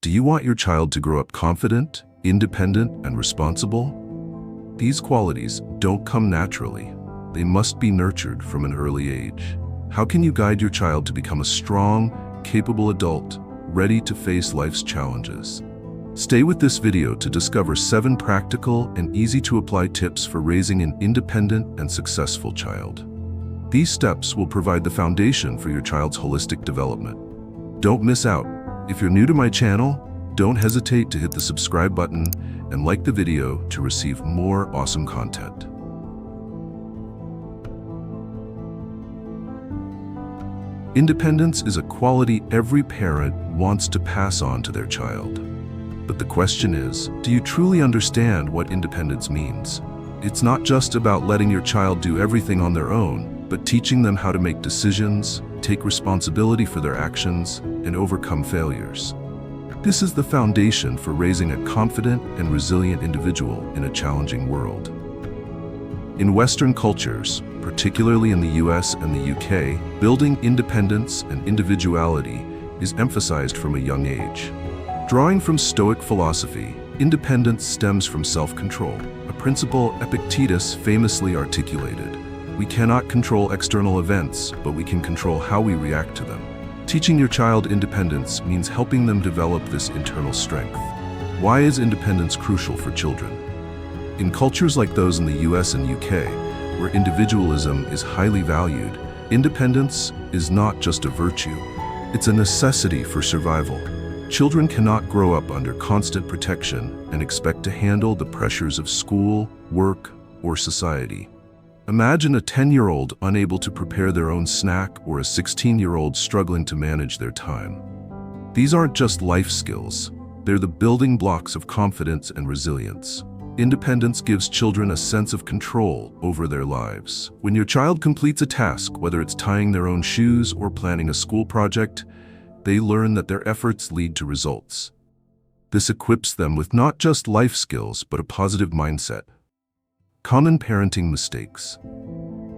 Do you want your child to grow up confident, independent, and responsible? These qualities don't come naturally. They must be nurtured from an early age. How can you guide your child to become a strong, capable adult, ready to face life's challenges? Stay with this video to discover 7 practical and easy-to-apply tips for raising an independent and successful child. These steps will provide the foundation for your child's holistic development. Don't miss out. If you're new to my channel, don't hesitate to hit the subscribe button and like the video to receive more awesome content. Independence is a quality every parent wants to pass on to their child. But the question is, do you truly understand what independence means? It's not just about letting your child do everything on their own, but teaching them how to make decisions, take responsibility for their actions, and overcome failures. This is the foundation for raising a confident and resilient individual in a challenging world. In Western cultures, particularly in the US and the UK, building independence and individuality is emphasized from a young age. Drawing from Stoic philosophy, independence stems from self-control, a principle Epictetus famously articulated. We cannot control external events, but we can control how we react to them. Teaching your child independence means helping them develop this internal strength. Why is independence crucial for children? In cultures like those in the US and UK, where individualism is highly valued, independence is not just a virtue, it's a necessity for survival. Children cannot grow up under constant protection and expect to handle the pressures of school, work, or society. Imagine a 10-year-old unable to prepare their own snack or a 16-year-old struggling to manage their time. These aren't just life skills, they're the building blocks of confidence and resilience. Independence gives children a sense of control over their lives. When your child completes a task, whether it's tying their own shoes or planning a school project, they learn that their efforts lead to results. This equips them with not just life skills, but a positive mindset. Common parenting mistakes.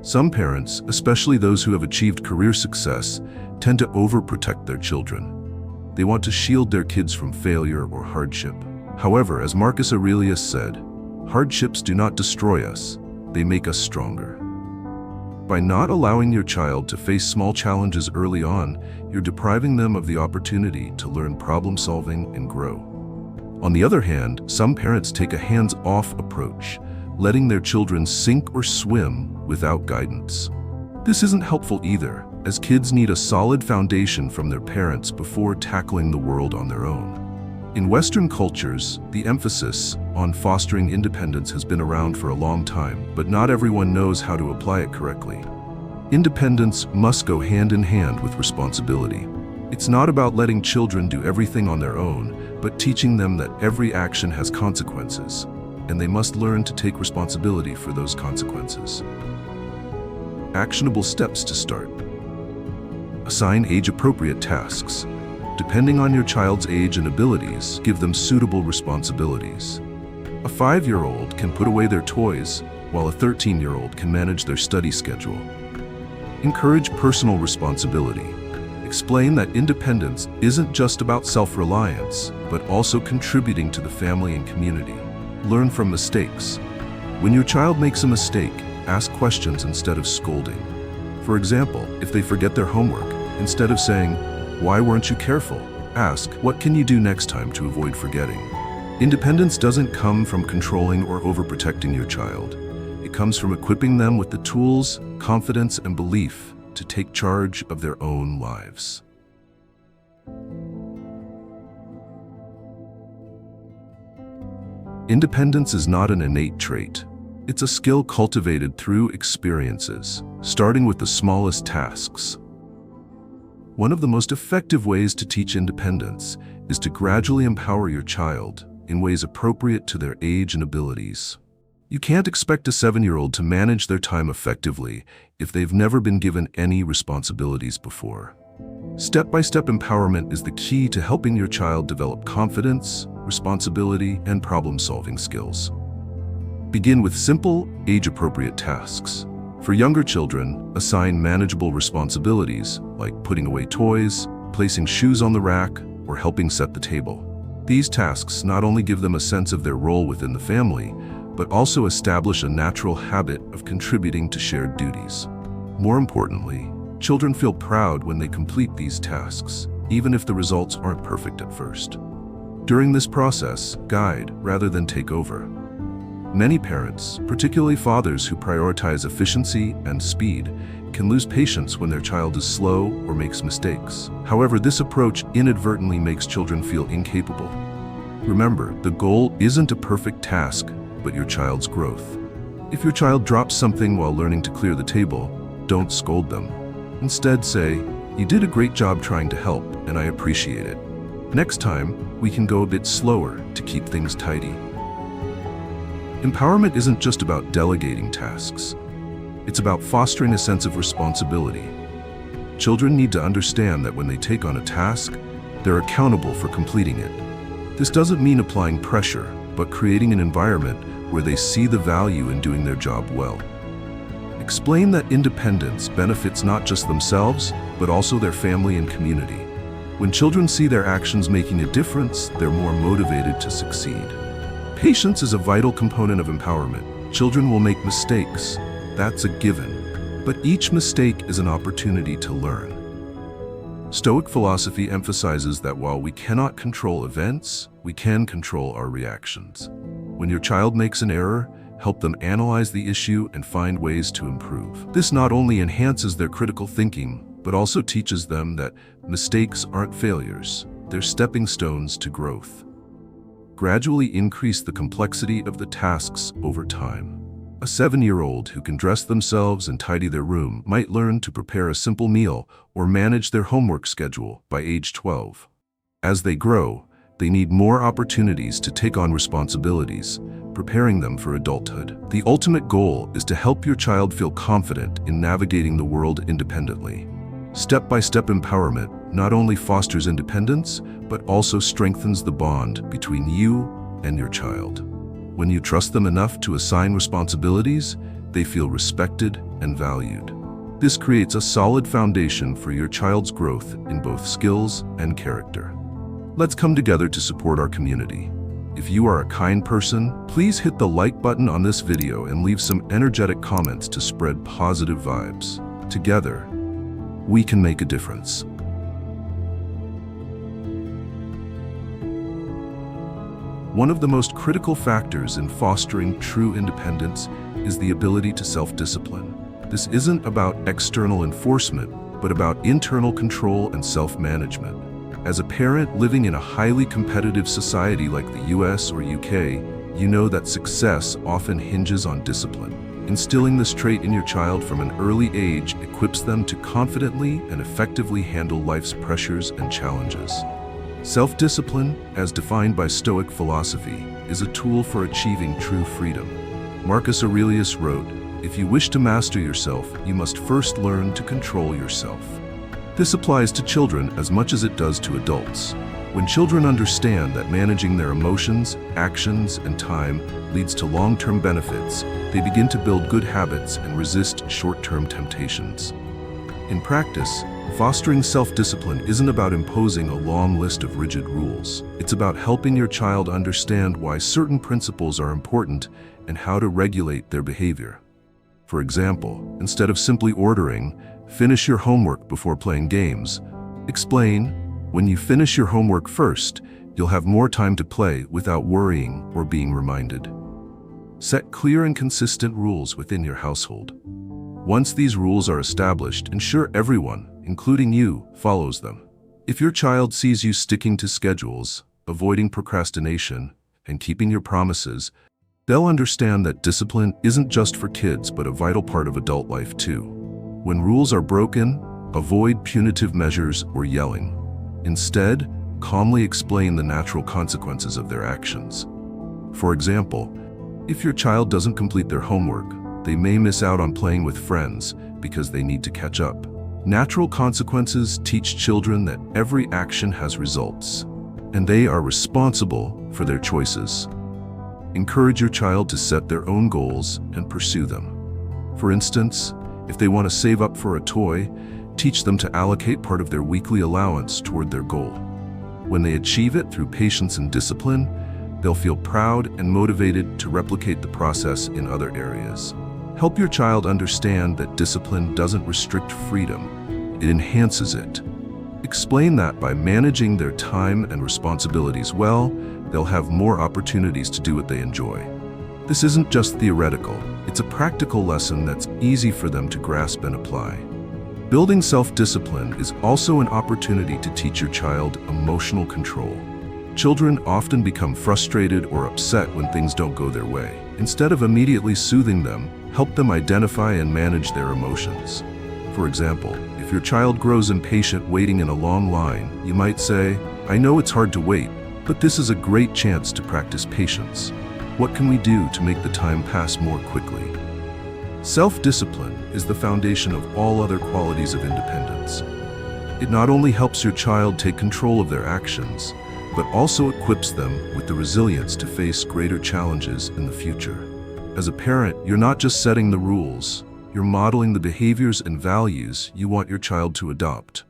Some parents, especially those who have achieved career success, tend to overprotect their children. They want to shield their kids from failure or hardship. However, as Marcus Aurelius said, hardships do not destroy us, they make us stronger. By not allowing your child to face small challenges early on, you're depriving them of the opportunity to learn problem solving and grow. On the other hand, some parents take a hands-off approach, letting their children sink or swim without guidance. This isn't helpful either, as kids need a solid foundation from their parents before tackling the world on their own. In Western cultures, the emphasis on fostering independence has been around for a long time, but not everyone knows how to apply it correctly. Independence must go hand in hand with responsibility. It's not about letting children do everything on their own, but teaching them that every action has consequences, and they must learn to take responsibility for those consequences. Actionable steps to start. Assign age-appropriate tasks. Depending on your child's age and abilities, give them suitable responsibilities. A 5-year-old can put away their toys, while a 13-year-old can manage their study schedule. Encourage personal responsibility. Explain that independence isn't just about self-reliance, but also contributing to the family and community. Learn from mistakes. When your child makes a mistake, ask questions instead of scolding. For example, if they forget their homework, instead of saying, "Why weren't you careful?" ask, "What can you do next time to avoid forgetting?" Independence doesn't come from controlling or overprotecting your child. It comes from equipping them with the tools, confidence, and belief to take charge of their own lives. Independence is not an innate trait. It's a skill cultivated through experiences, starting with the smallest tasks. One of the most effective ways to teach independence is to gradually empower your child in ways appropriate to their age and abilities. You can't expect a 7-year-old to manage their time effectively if they've never been given any responsibilities before. Step-by-step empowerment is the key to helping your child develop confidence, responsibility, and problem-solving skills. Begin with simple, age-appropriate tasks. For younger children, assign manageable responsibilities like putting away toys, placing shoes on the rack, or helping set the table. These tasks not only give them a sense of their role within the family, but also establish a natural habit of contributing to shared duties. More importantly, children feel proud when they complete these tasks, even if the results aren't perfect at first. During this process, guide rather than take over. Many parents, particularly fathers who prioritize efficiency and speed, can lose patience when their child is slow or makes mistakes. However, this approach inadvertently makes children feel incapable. Remember, the goal isn't a perfect task, but your child's growth. If your child drops something while learning to clear the table, don't scold them. Instead say, "You did a great job trying to help, and I appreciate it. Next time, we can go a bit slower to keep things tidy." Empowerment isn't just about delegating tasks. It's about fostering a sense of responsibility. Children need to understand that when they take on a task, they're accountable for completing it. This doesn't mean applying pressure, but creating an environment where they see the value in doing their job well. Explain that independence benefits not just themselves, but also their family and community. When children see their actions making a difference, they're more motivated to succeed. Patience is a vital component of empowerment. Children will make mistakes, that's a given, but each mistake is an opportunity to learn. Stoic philosophy emphasizes that while we cannot control events, we can control our reactions. When your child makes an error, help them analyze the issue and find ways to improve. This not only enhances their critical thinking, but also teaches them that mistakes aren't failures, they're stepping stones to growth. Gradually increase the complexity of the tasks over time. A 7-year-old who can dress themselves and tidy their room might learn to prepare a simple meal or manage their homework schedule by age 12. As they grow, they need more opportunities to take on responsibilities, preparing them for adulthood. The ultimate goal is to help your child feel confident in navigating the world independently. Step-by-step empowerment not only fosters independence, but also strengthens the bond between you and your child. When you trust them enough to assign responsibilities, they feel respected and valued. This creates a solid foundation for your child's growth in both skills and character. Let's come together to support our community. If you are a kind person, please hit the like button on this video and leave some energetic comments to spread positive vibes. Together, we can make a difference. One of the most critical factors in fostering true independence is the ability to self-discipline. This isn't about external enforcement, but about internal control and self-management. As a parent living in a highly competitive society like the US or UK, you know that success often hinges on discipline. Instilling this trait in your child from an early age equips them to confidently and effectively handle life's pressures and challenges. Self-discipline, as defined by Stoic philosophy, is a tool for achieving true freedom. Marcus Aurelius wrote, "If you wish to master yourself, you must first learn to control yourself." This applies to children as much as it does to adults. When children understand that managing their emotions, actions, and time leads to long-term benefits, they begin to build good habits and resist short-term temptations. In practice, fostering self-discipline isn't about imposing a long list of rigid rules. It's about helping your child understand why certain principles are important and how to regulate their behavior. For example, instead of simply ordering, "Finish your homework before playing games," explain, "When you finish your homework first, you'll have more time to play without worrying or being reminded." Set clear and consistent rules within your household. Once these rules are established, ensure everyone, including you, follows them. If your child sees you sticking to schedules, avoiding procrastination, and keeping your promises, they'll understand that discipline isn't just for kids but a vital part of adult life too. When rules are broken, avoid punitive measures or yelling. Instead, calmly explain the natural consequences of their actions. For example, if your child doesn't complete their homework, they may miss out on playing with friends because they need to catch up. Natural consequences teach children that every action has results, and they are responsible for their choices. Encourage your child to set their own goals and pursue them. For instance, if they want to save up for a toy, teach them to allocate part of their weekly allowance toward their goal. When they achieve it through patience and discipline, they'll feel proud and motivated to replicate the process in other areas. Help your child understand that discipline doesn't restrict freedom, it enhances it. Explain that by managing their time and responsibilities well, they'll have more opportunities to do what they enjoy. This isn't just theoretical, it's a practical lesson that's easy for them to grasp and apply. Building self-discipline is also an opportunity to teach your child emotional control. Children often become frustrated or upset when things don't go their way. Instead of immediately soothing them, help them identify and manage their emotions. For example, if your child grows impatient waiting in a long line, you might say, "I know it's hard to wait, but this is a great chance to practice patience. What can we do to make the time pass more quickly?" Self-discipline is the foundation of all other qualities of independence. It not only helps your child take control of their actions, but also equips them with the resilience to face greater challenges in the future. As a parent, you're not just setting the rules, you're modeling the behaviors and values you want your child to adopt.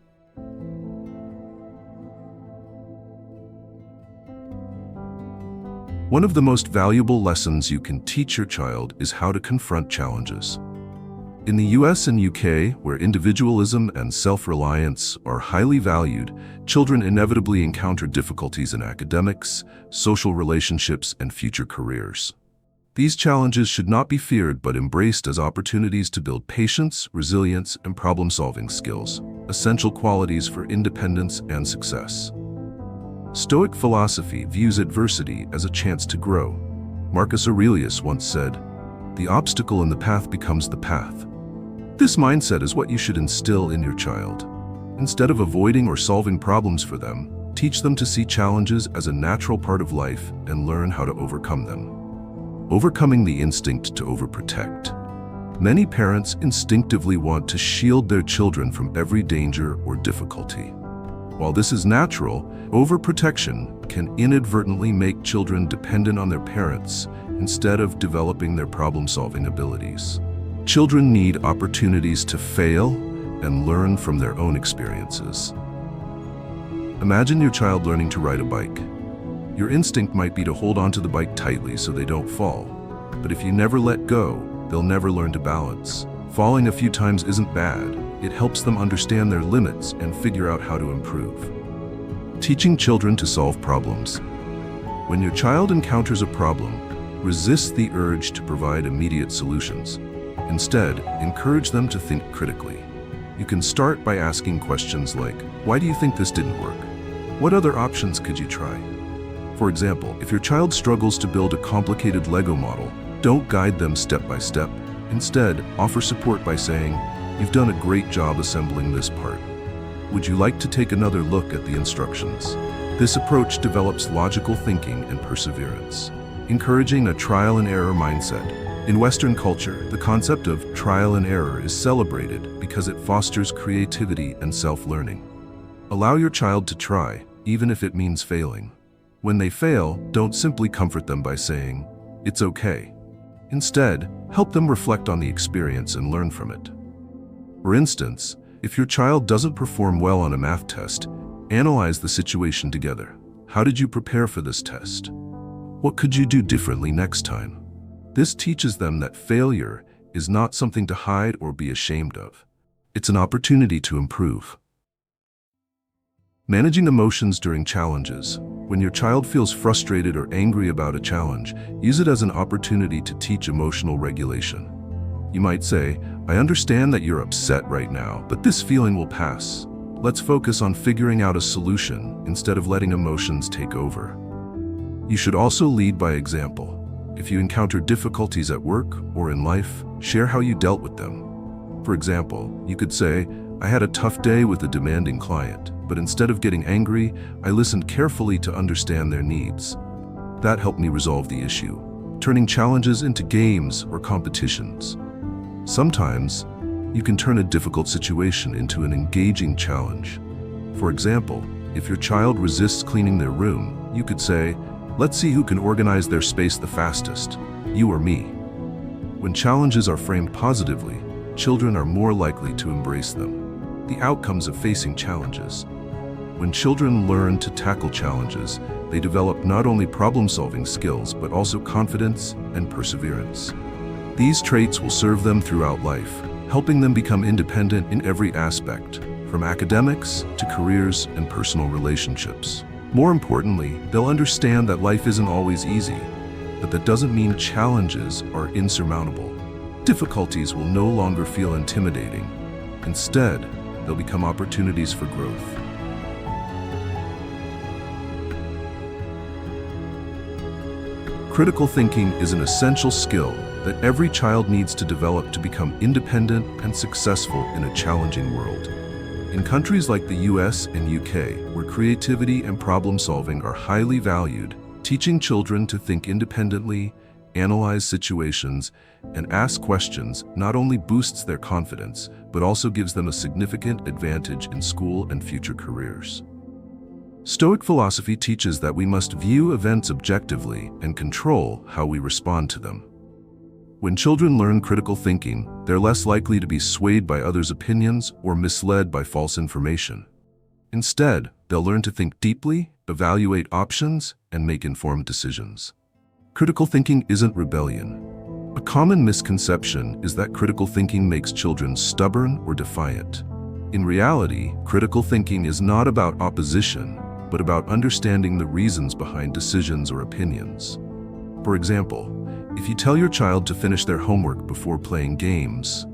One of the most valuable lessons you can teach your child is how to confront challenges. In the US and UK, where individualism and self-reliance are highly valued, children inevitably encounter difficulties in academics, social relationships, and future careers. These challenges should not be feared but embraced as opportunities to build patience, resilience, and problem-solving skills, essential qualities for independence and success. Stoic philosophy views adversity as a chance to grow. Marcus Aurelius once said, "The obstacle in the path becomes the path." This mindset is what you should instill in your child. Instead of avoiding or solving problems for them, teach them to see challenges as a natural part of life and learn how to overcome them. Overcoming the instinct to overprotect. Many parents instinctively want to shield their children from every danger or difficulty. While this is natural, overprotection can inadvertently make children dependent on their parents instead of developing their problem-solving abilities. Children need opportunities to fail and learn from their own experiences. Imagine your child learning to ride a bike. Your instinct might be to hold onto the bike tightly so they don't fall. But if you never let go, they'll never learn to balance. Falling a few times isn't bad. It helps them understand their limits and figure out how to improve. Teaching children to solve problems. When your child encounters a problem, resist the urge to provide immediate solutions. Instead, encourage them to think critically. You can start by asking questions like, "Why do you think this didn't work? What other options could you try?" For example, if your child struggles to build a complicated Lego model, don't guide them step by step. Instead, offer support by saying, "You've done a great job assembling this part. Would you like to take another look at the instructions?" This approach develops logical thinking and perseverance, encouraging a trial and error mindset. In Western culture, the concept of trial and error is celebrated because it fosters creativity and self-learning. Allow your child to try, even if it means failing. When they fail, don't simply comfort them by saying, "It's okay." Instead, help them reflect on the experience and learn from it. For instance, if your child doesn't perform well on a math test, analyze the situation together. How did you prepare for this test? What could you do differently next time? This teaches them that failure is not something to hide or be ashamed of. It's an opportunity to improve. Managing emotions during challenges. When your child feels frustrated or angry about a challenge, use it as an opportunity to teach emotional regulation. You might say, "I understand that you're upset right now, but this feeling will pass. Let's focus on figuring out a solution instead of letting emotions take over." You should also lead by example. If you encounter difficulties at work or in life, share how you dealt with them. For example, you could say, "I had a tough day with a demanding client, but instead of getting angry, I listened carefully to understand their needs. That helped me resolve the issue," turning challenges into games or competitions. Sometimes, you can turn a difficult situation into an engaging challenge. For example, if your child resists cleaning their room, you could say, "Let's see who can organize their space the fastest, you or me." When challenges are framed positively, children are more likely to embrace them. The outcomes of facing challenges. When children learn to tackle challenges, they develop not only problem-solving skills but also confidence and perseverance. These traits will serve them throughout life, helping them become independent in every aspect, from academics to careers and personal relationships. More importantly, they'll understand that life isn't always easy, but that doesn't mean challenges are insurmountable. Difficulties will no longer feel intimidating. Instead, they'll become opportunities for growth. Critical thinking is an essential skill that every child needs to develop to become independent and successful in a challenging world. In countries like the US and UK, where creativity and problem-solving are highly valued, teaching children to think independently, analyze situations, and ask questions not only boosts their confidence, but also gives them a significant advantage in school and future careers. Stoic philosophy teaches that we must view events objectively and control how we respond to them. When children learn critical thinking, they're less likely to be swayed by others' opinions or misled by false information. Instead, they'll learn to think deeply, evaluate options, and make informed decisions. Critical thinking isn't rebellion. A common misconception is that critical thinking makes children stubborn or defiant. In reality, critical thinking is not about opposition, but about understanding the reasons behind decisions or opinions. For example, if you tell your child to finish their homework before playing games,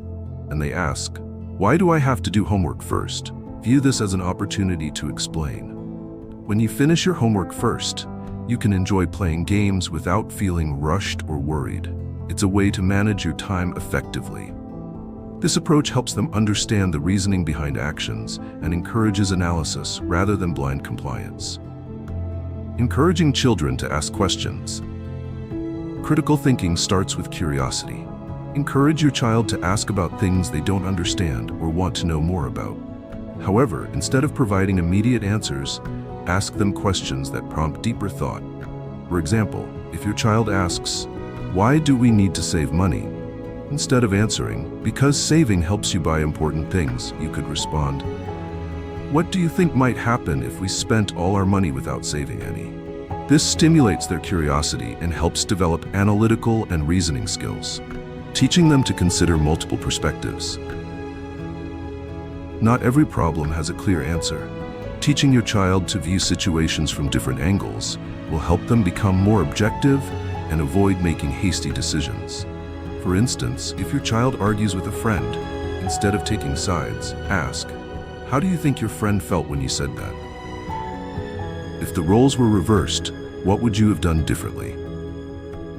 and they ask, "Why do I have to do homework first?" View this as an opportunity to explain. When you finish your homework first, you can enjoy playing games without feeling rushed or worried. It's a way to manage your time effectively. This approach helps them understand the reasoning behind actions and encourages analysis rather than blind compliance. Encouraging children to ask questions. Critical thinking starts with curiosity. Encourage your child to ask about things they don't understand or want to know more about. However, instead of providing immediate answers, ask them questions that prompt deeper thought. For example, if your child asks, "Why do we need to save money?" Instead of answering, "Because saving helps you buy important things," you could respond, "What do you think might happen if we spent all our money without saving any?" This stimulates their curiosity and helps develop analytical and reasoning skills, teaching them to consider multiple perspectives. Not every problem has a clear answer. Teaching your child to view situations from different angles will help them become more objective and avoid making hasty decisions. For instance, if your child argues with a friend, instead of taking sides, ask, "How do you think your friend felt when you said that?" If the roles were reversed, what would you have done differently?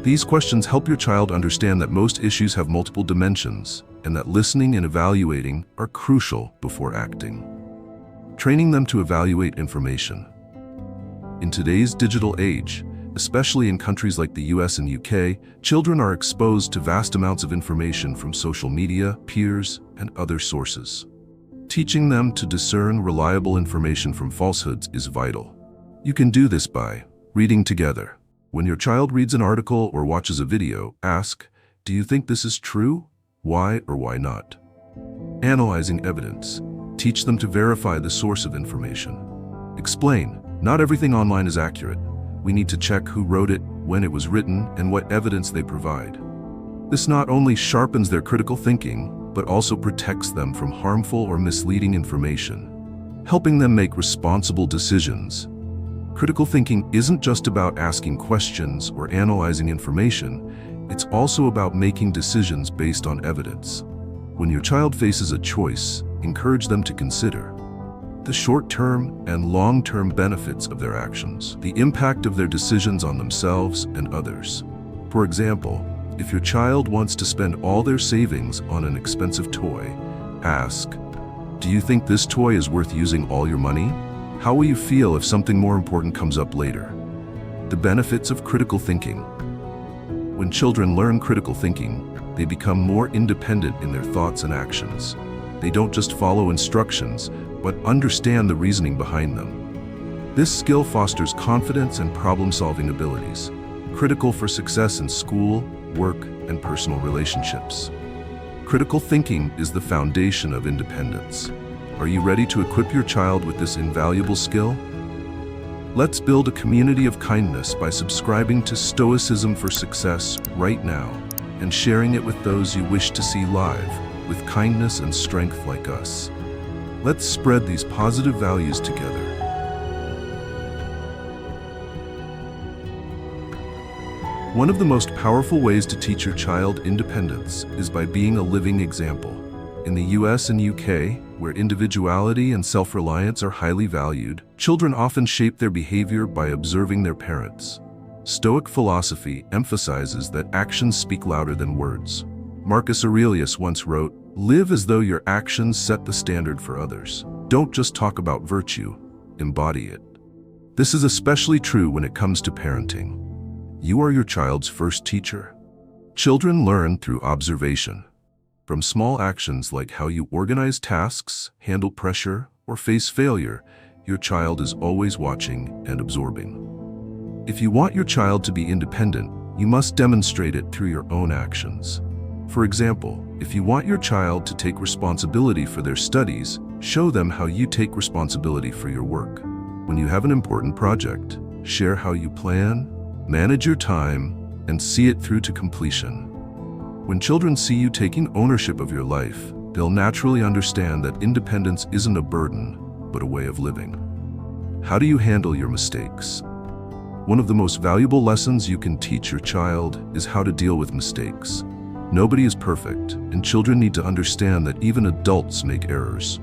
These questions help your child understand that most issues have multiple dimensions and that listening and evaluating are crucial before acting. Training them to evaluate information. In today's digital age, especially in countries like the US and UK, children are exposed to vast amounts of information from social media, peers, and other sources. Teaching them to discern reliable information from falsehoods is vital. You can do this by reading together. When your child reads an article or watches a video, ask, "Do you think this is true? Why or why not?" Analyzing evidence. Teach them to verify the source of information. Explain, not everything online is accurate. We need to check who wrote it, when it was written, and what evidence they provide. This not only sharpens their critical thinking, but also protects them from harmful or misleading information, helping them make responsible decisions. Critical thinking isn't just about asking questions or analyzing information, it's also about making decisions based on evidence. When your child faces a choice, encourage them to consider the short-term and long-term benefits of their actions, the impact of their decisions on themselves and others. For example, if your child wants to spend all their savings on an expensive toy, ask, "Do you think this toy is worth using all your money? How will you feel if something more important comes up later?" The benefits of critical thinking. When children learn critical thinking, they become more independent in their thoughts and actions. They don't just follow instructions, but understand the reasoning behind them. This skill fosters confidence and problem-solving abilities, critical for success in school, work, and personal relationships. Critical thinking is the foundation of independence. Are you ready to equip your child with this invaluable skill? Let's build a community of kindness by subscribing to Stoicism for Success right now and sharing it with those you wish to see live with kindness and strength like us. Let's spread these positive values together. One of the most powerful ways to teach your child independence is by being a living example. In the US and UK, where individuality and self-reliance are highly valued, children often shape their behavior by observing their parents. Stoic philosophy emphasizes that actions speak louder than words. Marcus Aurelius once wrote, "Live as though your actions set the standard for others. Don't just talk about virtue, embody it." This is especially true when it comes to parenting. You are your child's first teacher. Children learn through observation. From small actions like how you organize tasks, handle pressure, or face failure, your child is always watching and absorbing. If you want your child to be independent, you must demonstrate it through your own actions. For example, if you want your child to take responsibility for their studies, show them how you take responsibility for your work. When you have an important project, share how you plan, manage your time, and see it through to completion. When children see you taking ownership of your life, they'll naturally understand that independence isn't a burden, but a way of living. How do you handle your mistakes? One of the most valuable lessons you can teach your child is how to deal with mistakes. Nobody is perfect, and children need to understand that even adults make errors.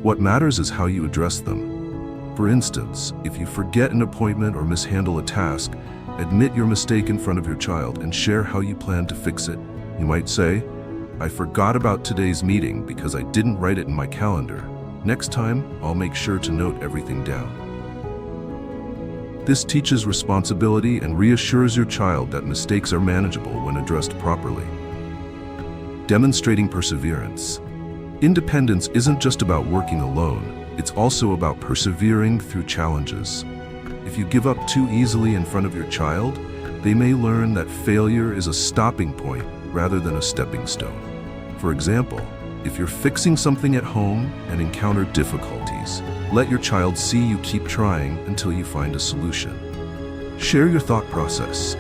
What matters is how you address them. For instance, if you forget an appointment or mishandle a task, admit your mistake in front of your child and share how you plan to fix it. You might say, "I forgot about today's meeting because I didn't write it in my calendar. Next time, I'll make sure to note everything down." This teaches responsibility and reassures your child that mistakes are manageable when addressed properly. Demonstrating perseverance. Independence isn't just about working alone, it's also about persevering through challenges. If you give up too easily in front of your child, they may learn that failure is a stopping point rather than a stepping stone. For example, if you're fixing something at home and encounter difficulties, let your child see you keep trying until you find a solution. Share your thought process.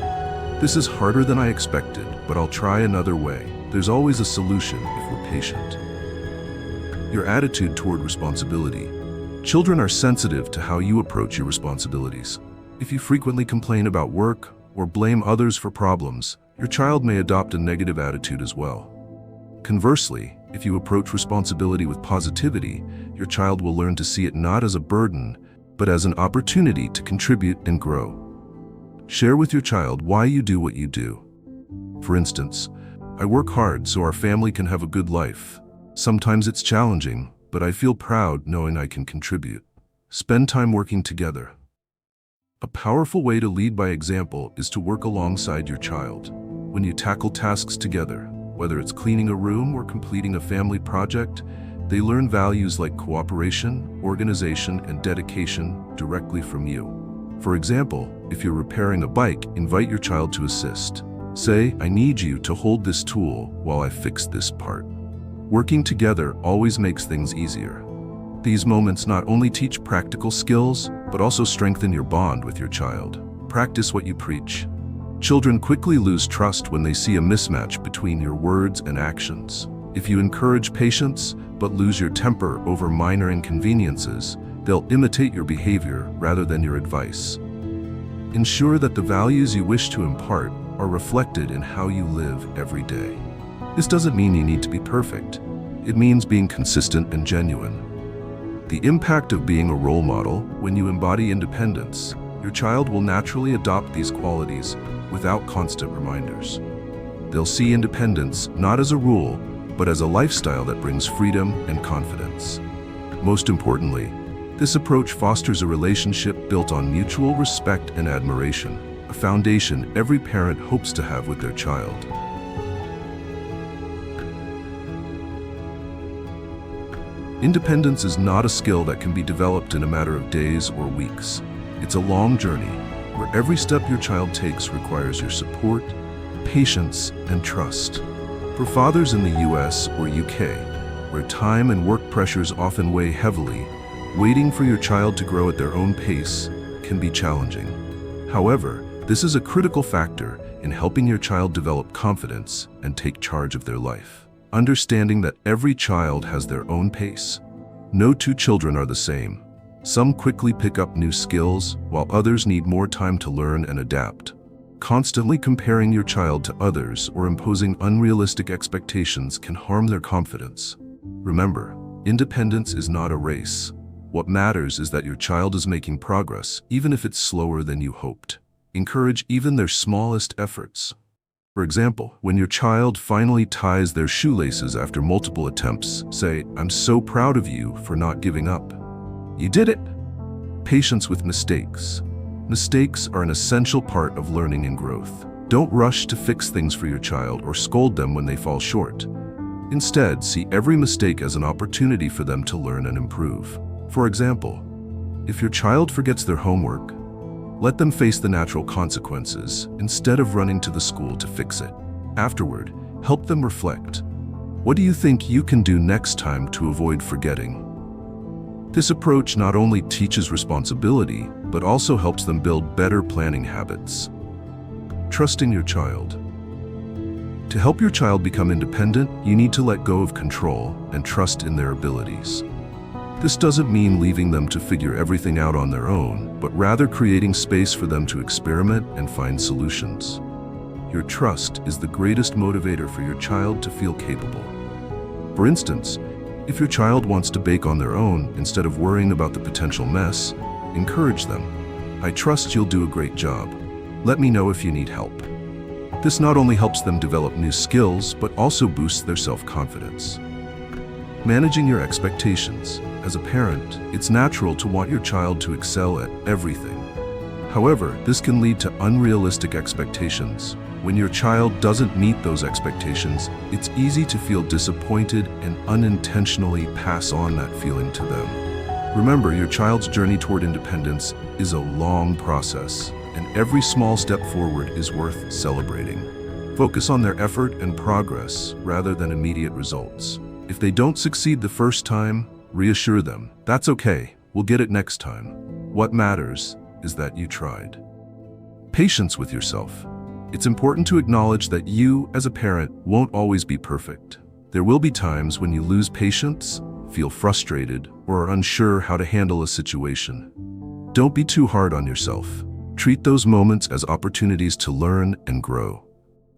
"This is harder than I expected, but I'll try another way." There's always a solution if we're patient. Your attitude toward responsibility. Children are sensitive to how you approach your responsibilities. If you frequently complain about work or blame others for problems, your child may adopt a negative attitude as well. Conversely, if you approach responsibility with positivity, your child will learn to see it not as a burden, but as an opportunity to contribute and grow. Share with your child why you do what you do. For instance, "I work hard so our family can have a good life. Sometimes it's challenging, but I feel proud knowing I can contribute." Spend time working together. A powerful way to lead by example is to work alongside your child. When you tackle tasks together, whether it's cleaning a room or completing a family project, they learn values like cooperation, organization, and dedication directly from you. For example, if you're repairing a bike, invite your child to assist. Say, "I need you to hold this tool while I fix this part." Working together always makes things easier. These moments not only teach practical skills, but also strengthen your bond with your child. Practice what you preach. Children quickly lose trust when they see a mismatch between your words and actions. If you encourage patience, but lose your temper over minor inconveniences, they'll imitate your behavior rather than your advice. Ensure that the values you wish to impart are reflected in how you live every day. This doesn't mean you need to be perfect. It means being consistent and genuine. The impact of being a role model: when you embody independence, your child will naturally adopt these qualities without constant reminders. They'll see independence not as a rule, but as a lifestyle that brings freedom and confidence. Most importantly, this approach fosters a relationship built on mutual respect and admiration, a foundation every parent hopes to have with their child. Independence is not a skill that can be developed in a matter of days or weeks. It's a long journey, where every step your child takes requires your support, patience, and trust. For fathers in the US or UK, where time and work pressures often weigh heavily, waiting for your child to grow at their own pace can be challenging. However, this is a critical factor in helping your child develop confidence and take charge of their life. Understanding that every child has their own pace. No two children are the same. Some quickly pick up new skills, while others need more time to learn and adapt. Constantly comparing your child to others or imposing unrealistic expectations can harm their confidence. Remember, independence is not a race. What matters is that your child is making progress, even if it's slower than you hoped. Encourage even their smallest efforts. For example, when your child finally ties their shoelaces after multiple attempts, say, "I'm so proud of you for not giving up. You did it." Patience with mistakes. Mistakes are an essential part of learning and growth. Don't rush to fix things for your child or scold them when they fall short. Instead, see every mistake as an opportunity for them to learn and improve. For example, if your child forgets their homework, let them face the natural consequences instead of running to the school to fix it. Afterward, help them reflect. What do you think you can do next time to avoid forgetting? This approach not only teaches responsibility, but also helps them build better planning habits. Trusting your child. To help your child become independent, you need to let go of control and trust in their abilities. This doesn't mean leaving them to figure everything out on their own, but rather creating space for them to experiment and find solutions. Your trust is the greatest motivator for your child to feel capable. For instance, if your child wants to bake on their own instead of worrying about the potential mess, encourage them. "I trust you'll do a great job. Let me know if you need help." This not only helps them develop new skills, but also boosts their self-confidence. Managing your expectations. As a parent, it's natural to want your child to excel at everything. However, this can lead to unrealistic expectations. When your child doesn't meet those expectations, it's easy to feel disappointed and unintentionally pass on that feeling to them. Remember, your child's journey toward independence is a long process, and every small step forward is worth celebrating. Focus on their effort and progress rather than immediate results. If they don't succeed the first time, reassure them. "That's okay, we'll get it next time." What matters is that you tried. Patience with yourself. It's important to acknowledge that you, as a parent, won't always be perfect. There will be times when you lose patience, feel frustrated, or are unsure how to handle a situation. Don't be too hard on yourself. Treat those moments as opportunities to learn and grow.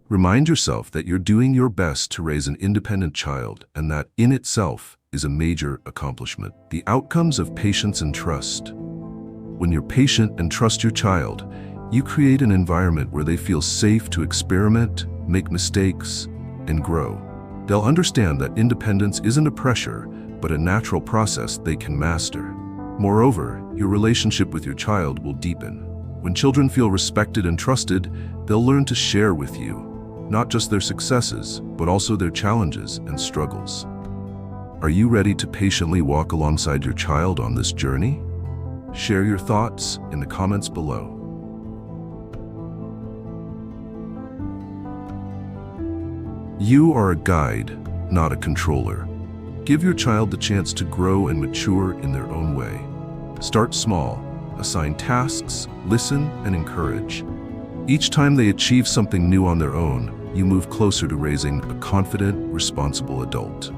Remind yourself that you're doing your best to raise an independent child, and that in itself is a major accomplishment. The outcomes of patience and trust. When you're patient and trust your child, you create an environment where they feel safe to experiment, make mistakes, and grow. They'll understand that independence isn't a pressure, but a natural process they can master. Moreover, your relationship with your child will deepen. When children feel respected and trusted, they'll learn to share with you, not just their successes, but also their challenges and struggles. Are you ready to patiently walk alongside your child on this journey? Share your thoughts in the comments below. You are a guide, not a controller. Give your child the chance to grow and mature in their own way. Start small, assign tasks, listen, and encourage. Each time they achieve something new on their own, you move closer to raising a confident, responsible adult.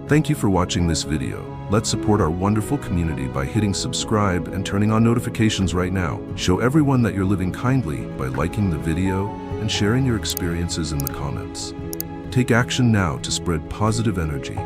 Thank you for watching this video. Let's support our wonderful community by hitting subscribe and turning on notifications right now. Show everyone that you're living kindly by liking the video and sharing your experiences in the comments. Take action now to spread positive energy.